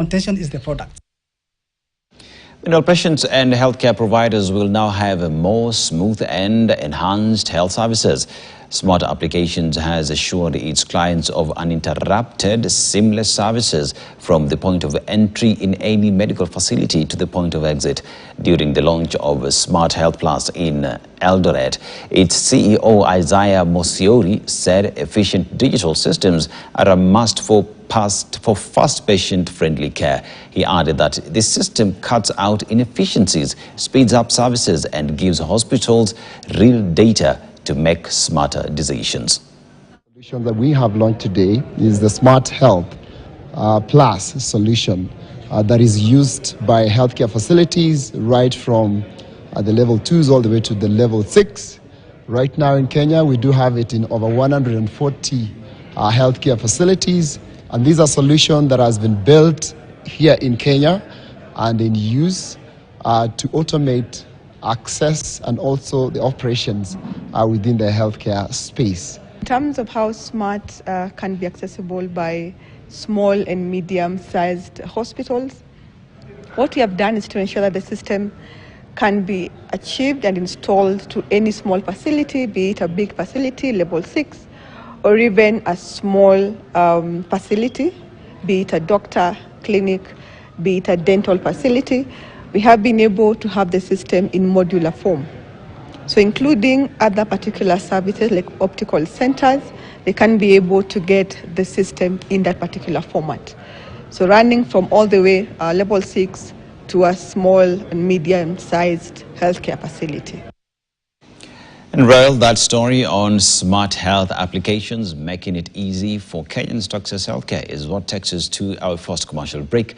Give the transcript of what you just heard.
Contention is the product. Meanwhile, patients and healthcare providers will now have a more smooth and enhanced health services. Smart Applications has assured its clients of uninterrupted, seamless services from the point of entry in any medical facility to the point of exit. During the launch of Smart Health Plus in Eldoret, its CEO Isaiah Mosiori said efficient digital systems are a must for fast patient-friendly care. He added that this system cuts out inefficiencies, speeds up services and gives hospitals real data to make smarter decisions. The solution that we have launched today is the Smart Health Plus solution that is used by healthcare facilities right from the level 2s all the way to the level 6. Right now in Kenya, we do have it in over 140 healthcare facilities. And these are solutions that has been built here in Kenya and in use to automate access and also the operations within the healthcare space. In terms of how smart can be accessible by small and medium-sized hospitals, what we have done is to ensure that the system can be achieved and installed to any small facility, be it a big facility, level 6, or even a small facility, be it a doctor clinic, be it a dental facility. We have been able to have the system in modular form. So including other particular services like optical centers, they can be able to get the system in that particular format. So running from all the way level 6 to a small and medium-sized healthcare facility. And well, that story on smart health applications making it easy for Kenyans to access healthcare is what takes us to our first commercial break.